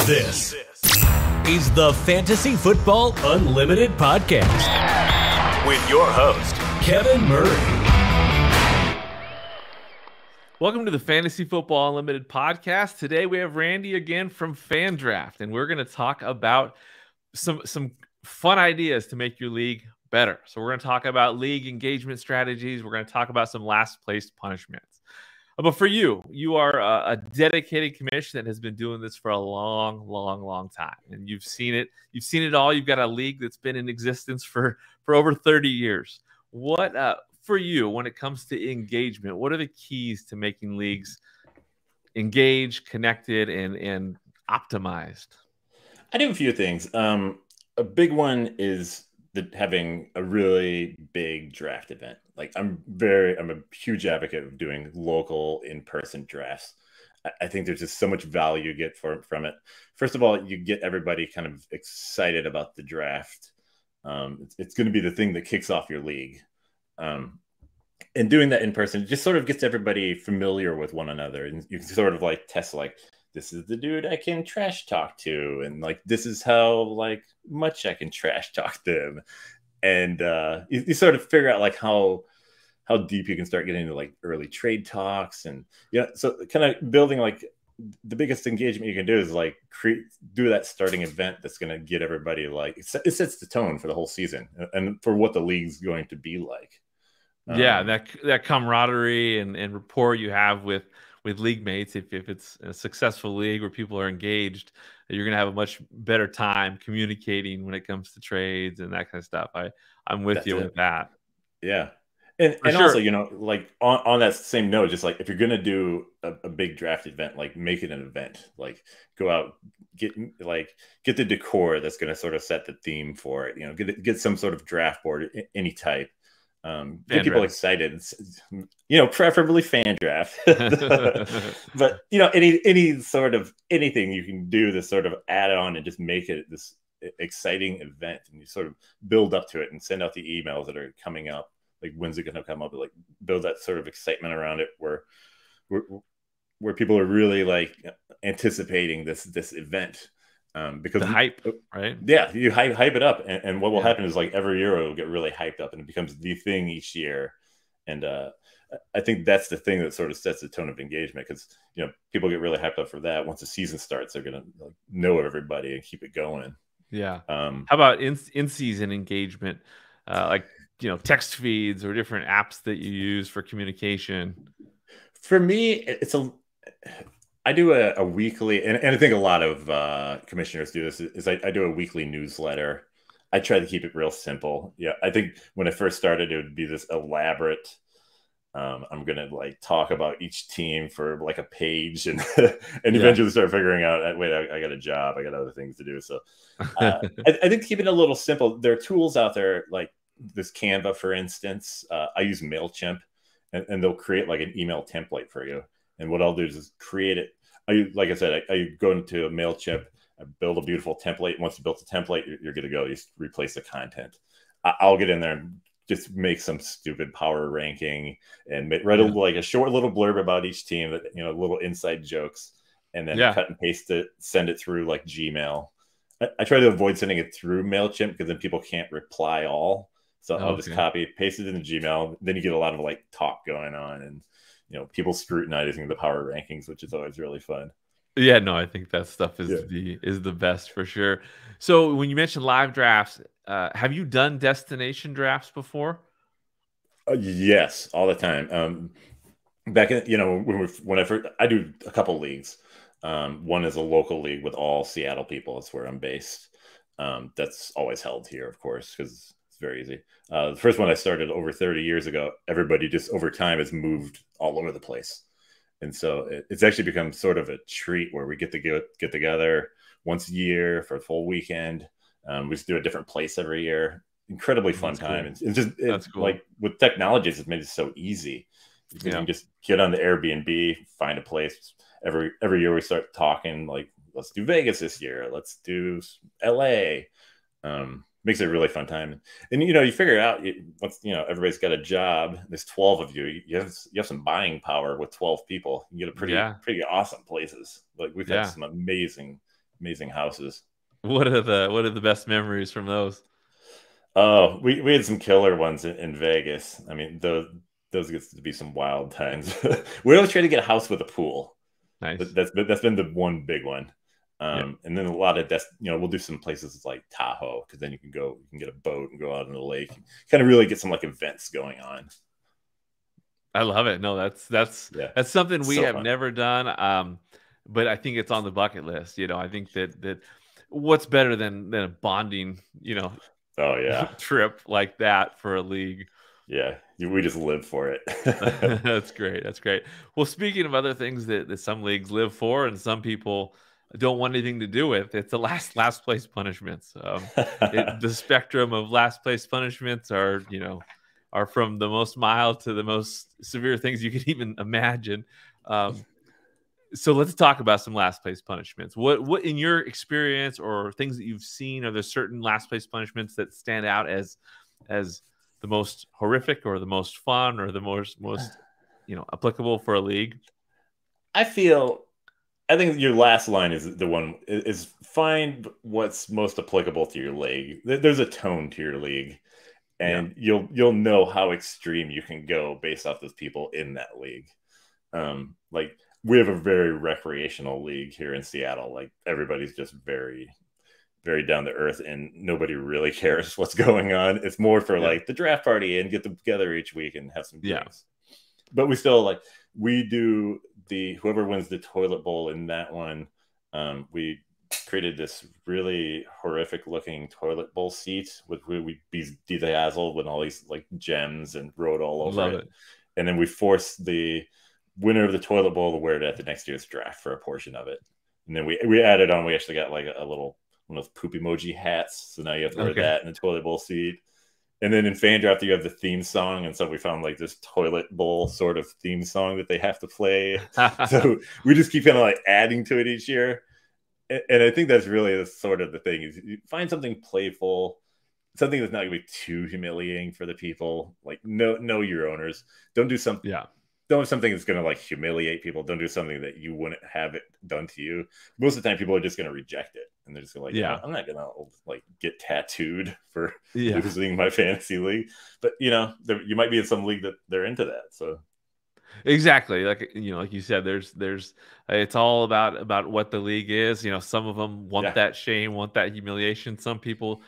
This is the Fantasy Football Unlimited podcast with your host, Kevin Murray. Welcome to the Fantasy Football Unlimited podcast. Today we have Randy again from FanDraft, and we're going to talk about some fun ideas to make your league better. So we're going to talk about league engagement strategies. We're going to talk about some last place punishments. But for you, you are a dedicated commissioner that has been doing this for a long time, and you've seen it. You've seen it all. You've got a league that's been in existence for over 30 years. What for you, when it comes to engagement, what are the keys to making leagues engaged, connected, and optimized? I do a few things. A big one is having a really big draft event. Like I'm a huge advocate of doing local in-person drafts. I think there's just so much value you get from it. First of all, you get everybody kind of excited about the draft. It's going to be the thing that kicks off your league. And doing that in person just sort of gets everybody familiar with one another. And you can sort of like test, like, this is the dude I can trash talk to. And like, this is how like much I can trash talk them. And you sort of figure out like how deep you can start getting into like early trade talks. And so kind of building like the biggest engagement you can do is like do that starting event that's going to get everybody like it sets the tone for the whole season and for what the league's going to be like. Yeah, that camaraderie and rapport you have with league mates, if it's a successful league where people are engaged, you're going to have a much better time communicating when it comes to trades and that kind of stuff. I'm with you with that. Yeah. And sure. Also, like on that same note, just like if you're going to do a big draft event, like make it an event, like go out, get the decor that's going to sort of set the theme for it, get some sort of draft board, any type. Get people excited, preferably FanDraft. But any sort of anything you can do to sort of add on and just make it this exciting event, and you sort of build up to it and send out the emails that are coming up, like when's it going to come up, like build that sort of excitement around it where people are really like anticipating this event. Because the hype, right? Yeah, you hype it up, and what will happen is like every year it'll get really hyped up, and it becomes the thing each year. And I think that's the thing that sort of sets the tone of engagement, because people get really hyped up for that. Once the season starts, they're gonna know everybody and keep it going. Yeah. How about in-season engagement, like text feeds or different apps that you use for communication? For me, I do a weekly, and I think a lot of commissioners do this, is I do a weekly newsletter. I try to keep it real simple. Yeah, I think when I first started, it would be this elaborate, I'm going to like talk about each team for like a page and eventually start figuring out, wait, I got a job. I got other things to do. So I think keeping it a little simple. There are tools out there like this Canva, for instance. I use MailChimp, and they'll create like an email template for you. And what I'll do is create it. Like I said, I go into a MailChimp, I build a beautiful template. Once you build the template, you're good to go. You just replace the content. I'll get in there and just make some stupid power ranking and write a short little blurb about each team, that little inside jokes, and then cut and paste it, send it through like Gmail. I try to avoid sending it through MailChimp because then people can't reply all. So I'll just copy, paste it in Gmail. Then you get a lot of like talk going on, and people scrutinizing the power rankings, which is always really fun. Yeah, no, I think that stuff is the best for sure. So when you mentioned live drafts, have you done destination drafts before? Yes, all the time. Back in when I first, I do a couple leagues. One is a local league with all Seattle people. That's where I'm based. That's always held here, of course, because very easy. The first one I started over 30 years ago, everybody just over time has moved all over the place. And so it's actually become sort of a treat where we get together once a year for a full weekend. We just do a different place every year. Incredibly fun time. Cool. It's cool. Like with technologies, it's made it so easy. You can just get on the Airbnb, find a place. Every year we start talking like, let's do Vegas this year. Let's do LA. Makes it a really fun time. And, you figure it out. Once, everybody's got a job. There's 12 of you. You have some buying power with 12 people. You get a pretty awesome places. Like we've had some amazing amazing houses. What are the best memories from those? Oh, we had some killer ones in Vegas. I mean, those gets to be some wild times. We always try to get a house with a pool. Nice. That's been the one big one. Yeah. And then a lot of we'll do some places like Tahoe, because then you can get a boat and go out in the lake, kind of really get some like events going on. I love it. No, that's something we So have fun. never done. But I think it's on the bucket list. I think that what's better than a bonding, Oh yeah, trip like that for a league. yeah. We just live for it. That's great. That's great. Well, speaking of other things that some leagues live for and some people don't want anything to do with, it's the last place punishments. The spectrum of last place punishments are from the most mild to the most severe things you can even imagine. So let's talk about some last place punishments. What in your experience or things that you've seen, are there certain last place punishments that stand out as the most horrific or the most fun or the most applicable for a league? I think your last line is the one, is find what's most applicable to your league. There's a tone to your league, and you'll know how extreme you can go based off those people in that league. Like, we have a very recreational league here in Seattle. Like, everybody's just very, very down to earth, and nobody really cares what's going on. It's more for like the draft party and get together each week and have some drinks. But we still we do whoever wins the toilet bowl in that one. We created this really horrific looking toilet bowl seat with we bedazzled with all these like gems and wrote all over it. And then we forced the winner of the toilet bowl to wear it at the next year's draft for a portion of it. And then we added on, we actually got like a little one of those poop emoji hats. So now you have to wear that in the toilet bowl seat. And then in FanDraft, you have the theme song. And so we found like this toilet bowl sort of theme song that they have to play. So we just keep kind of like adding to it each year. And I think that's really the sort of the thing, is you find something playful, something that's not going to be too humiliating for the people. Like, know your owners. Don't do something. Don't have something that's going to like humiliate people. Don't do something that you wouldn't have it done to you. Most of the time, people are just going to reject it, and they're just going to I'm not going to like get tattooed for losing my fantasy league. But you might be in some league that they're into that. So exactly, like you said, there's it's all about what the league is. Some of them want that shame, want that humiliation. Some people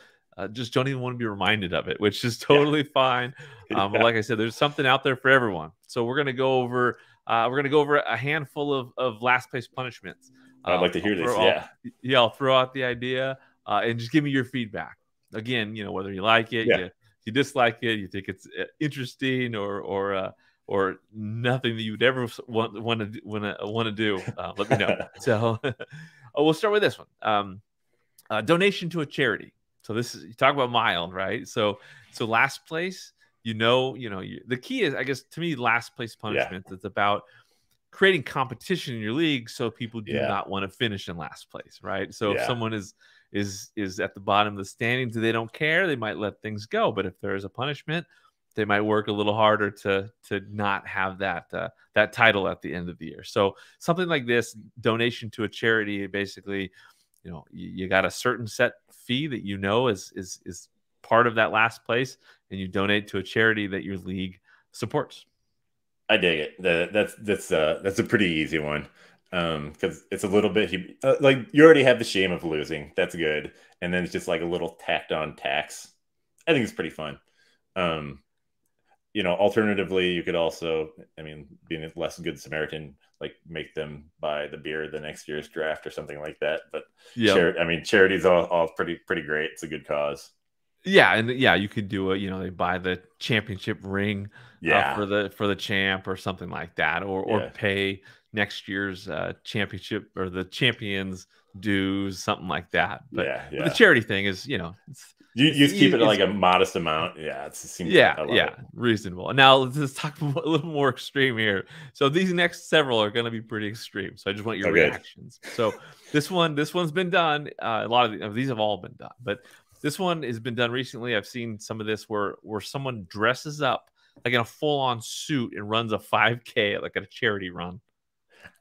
just don't even want to be reminded of it, which is totally fine. But like I said, there's something out there for everyone. So we're gonna go over a handful of last place punishments. I'd like to hear this. I'll throw out the idea and just give me your feedback. Again, whether you like it, you dislike it, you think it's interesting, or nothing that you'd ever want to do. Let me know. So we'll start with this one. Donation to a charity. So this is, you talk about mild, right? So last place, the key is, I guess, to me, last place punishment. It's about creating competition in your league, so people do not want to finish in last place, right? So if someone is at the bottom of the standings, they don't care, they might let things go. But if there is a punishment, they might work a little harder to not have that title at the end of the year. So something like this, donation to a charity, basically, you got a certain set fee that is part of that last place, and you donate to a charity that your league supports. I dig it. That's a pretty easy one, because it's a little bit like, you already have the shame of losing. That's good, and then it's just like a little tacked on tax. I think it's pretty fun. Alternatively, you could also, being a less good Samaritan, like make them buy the beer the next year's draft or something like that. But charity's all pretty great. It's a good cause. And you could do it. They buy the championship ring for the champ or something like that, or pay next year's championship or the champions dues, something like that. But the charity thing is, you just keep it like a modest amount. It seems reasonable. Now let's talk a little more extreme here. So these next several are going to be pretty extreme. So I just want your reactions. So this one's been done. A lot of these have all been done, but this one has been done recently. I've seen some of this where someone dresses up like in a full-on suit and runs a 5K like at a charity run.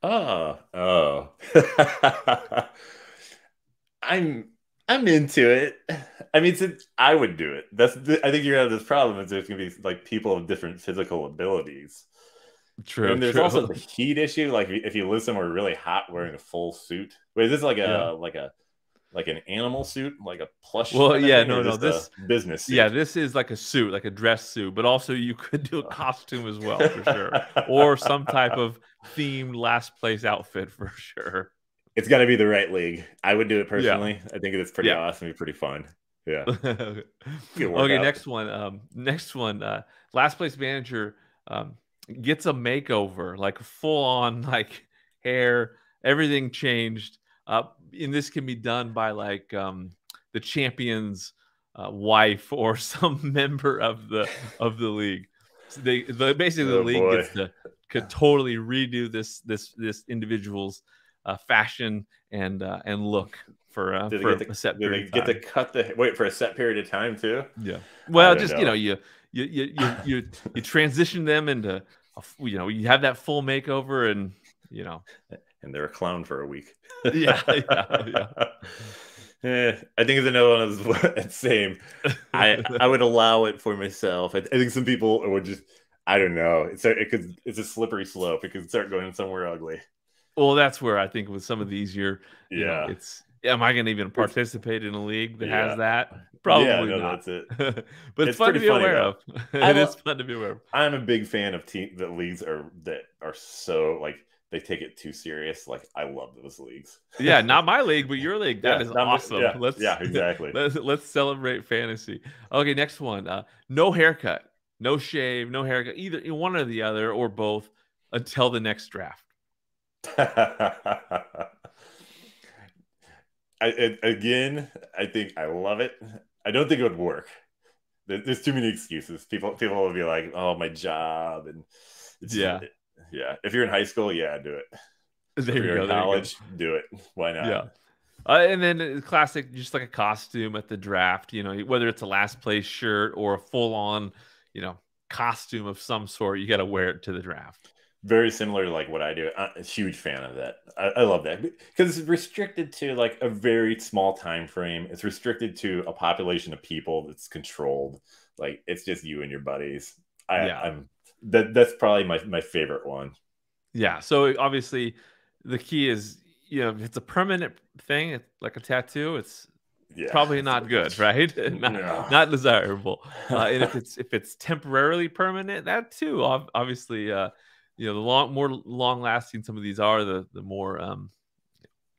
Oh. I'm into it. I mean, I would do it. I think you're gonna have this problem is there's gonna be like people of different physical abilities. True, And there's also true. the heat issue. Like if you live somewhere really hot wearing a full suit. Wait, is this like Yeah. like an animal suit, like a plush Well, kind of yeah, thing, or no. just a business suit? Yeah, this is like a suit, like a dress suit, but also you could do a costume as well for sure, or some type of themed last place outfit for sure. It's got to be the right league. I would do it Yeah, personally. I think it's pretty yeah. awesome. It'd be pretty fun. Yeah, good Okay, workout. next one. Last place manager gets a makeover, like full on, like hair, everything changed. And this can be done by like the champion's wife or some member of the league. So basically the Oh league boy. gets to could totally redo this individual's fashion and look for a set Do period they of get to time. cut the wait for a set period of time too? Yeah. I Well, don't just know. you transition them into you have that full makeover and And they're a clown for a week. yeah. I think it's another one of the same. I would allow it for myself. I think some people would just I don't know. It's a slippery slope. It could start going somewhere ugly. Well, that's where I think with some of these Yeah. it's am I going to even participate in a league that has Yeah. that? Yeah, Probably no, not. that's it. But it's It's fun to pretty be funny aware though. of. I It is love fun to be aware of. I'm a big fan of that leagues that are so like they take it too serious. Like I love those leagues. Yeah, not my league, but your league. That Yeah, is awesome. yeah, exactly. Let's celebrate fantasy. Okay, next one. No haircut, no shave, no haircut, either one or the other or both until the next draft. Again, I think I love it. I don't think it would work. There's too many excuses. People will be like, "Oh, my job," and it's just, Yeah, yeah. If you're in high school, yeah, do it. there If you you're in go. There you go. college, do it. Why not? Yeah. And then classic, just like a costume at the draft, whether it's a last place shirt or a full on, costume of some sort, you got to wear it to the draft. Very similar to like what I do. I'm a huge fan of that. I love that because it's restricted to like a very small time frame. It's restricted to a population of people that's controlled. Like it's just you and your buddies. Yeah. That's probably my favorite one. Yeah. So obviously the key is, if it's a permanent thing, it's like a tattoo, it's Yeah, probably not good, right? No. Not desirable. And if it's temporarily permanent, that too, obviously, the more long lasting some of these are, the more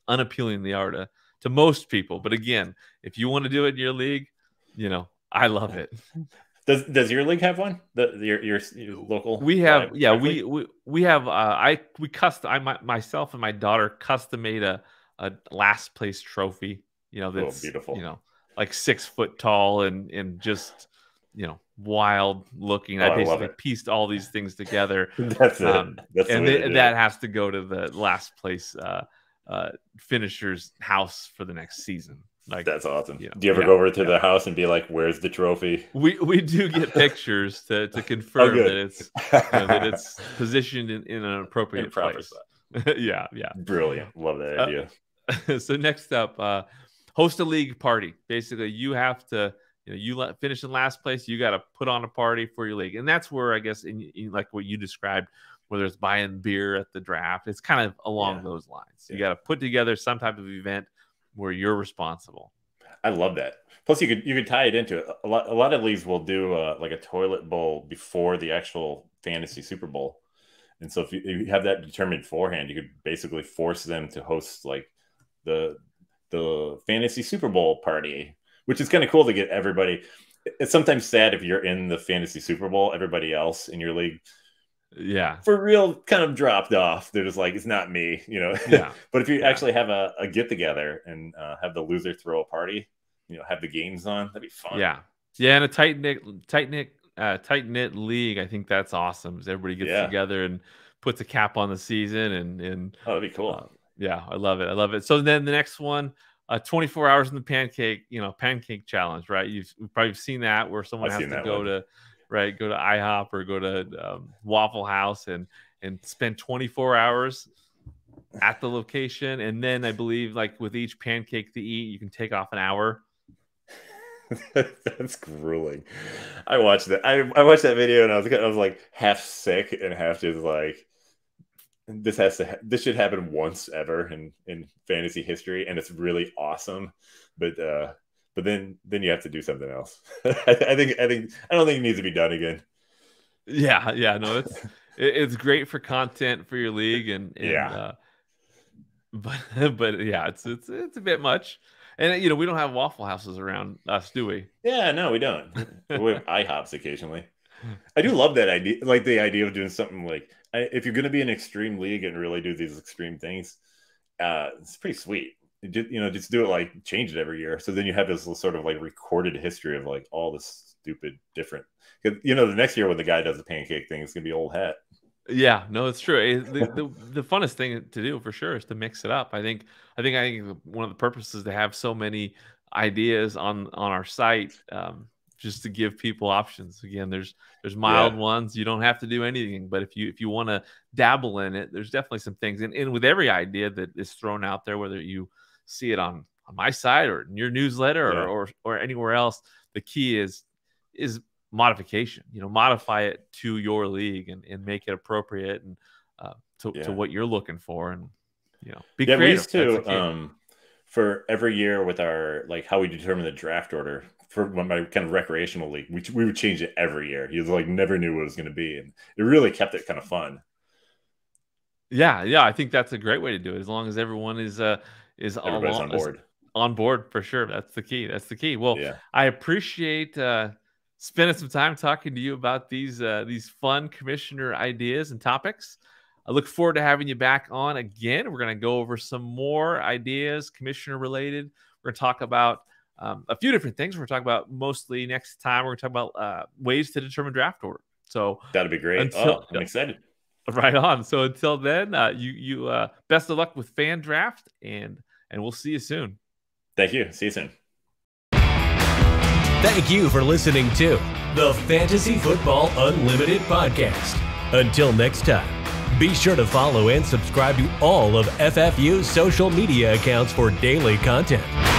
unappealing they are to most people. But again, if you want to do it in your league, I love it. Does your league have one? Your local? We have, live league? we have. Myself and my daughter custom made a last place trophy. That's beautiful. like 6 foot tall and just wild looking. Oh, I I love basically it. pieced all these things together. That's it. That's the And way to do that it. has to go to the last place finisher's house for the next season. Like That's awesome. you know, Do you ever yeah, go over to yeah. the house and be like, "Where's the trophy?" We do get pictures to confirm good. that it's positioned in an appropriate In proper place. spot. Yeah. Brilliant. Love that idea. So next up, host a league party. Basically, you have to, finish in last place. You got to put on a party for your league, and that's where I guess in like what you described, whether it's buying beer at the draft, it's kind of along those lines. You got to put together some type of event where you're responsible. I love that. Plus, you could tie it into it. A lot of leagues will do like a toilet bowl before the actual fantasy Super Bowl, and so if you have that determined beforehand, you could basically force them to host like the fantasy Super Bowl party, which is kind of cool to get everybody. It's sometimes sad if you're in the fantasy Super Bowl, everybody else in your league, for real, kind of dropped off. They're just like, it's not me, Yeah. But if you actually have a get together and have the loser throw a party, have the games on, that'd be fun. Yeah. And a tight knit league, I think that's awesome. As everybody gets together and puts a cap on the season, and that'd be cool. I love it. So then the next one, 24 hours in the pancake challenge, right? You've probably seen that where someone has to go to IHOP or go to Waffle House and spend 24 hours at the location, and then I believe like with each pancake to eat, you can take off an hour. That's grueling. I watched that. I watched that video and I was like half sick and half just like, this should happen once ever in fantasy history, and it's really awesome. But then you have to do something else. I don't think it needs to be done again. Yeah, no, it's great for content for your league, and but yeah, it's a bit much. And we don't have Waffle Houses around us, do we? Yeah, no, we don't. We have IHOPs occasionally. I do love that idea, like the idea of doing something like, if you're going to be an extreme league and really do these extreme things, it's pretty sweet. Just do it, like change it every year. So then you have this sort of like recorded history of like all this stupid different. Because the next year when the guy does the pancake thing, it's gonna be old hat. Yeah, no, it's true. The funnest thing to do for sure is to mix it up. I think one of the purposes to have so many ideas on our site, just to give people options. Again, there's mild ones. You don't have to do anything, but if you want to dabble in it, there's definitely some things. And with every idea that is thrown out there, whether you see it on my site or in your newsletter or anywhere else, the key is modification. Modify it to your league and make it appropriate and to what you're looking for, and be creative. We used to for every year with our, like, how we determine the draft order for my kind of recreational league, we would change it every year. You like never knew what it was going to be, and it really kept it kind of fun. Yeah, I think that's a great way to do it, as long as everyone is everybody's on board. On board for sure. That's the key. Well, I appreciate spending some time talking to you about these fun commissioner ideas and topics. I look forward to having you back on again. We're going to go over some more ideas, commissioner related. We're going to talk about a few different things. We're going to talk about, mostly next time, we're going to talk about ways to determine draft order. So that'd be great. I'm excited. Right on. So until then, you best of luck with FanDraft, and we'll see you soon. Thank you. See you soon. Thank you for listening to the Fantasy Football Unlimited podcast. Until next time, be sure to follow and subscribe to all of FFU's social media accounts for daily content.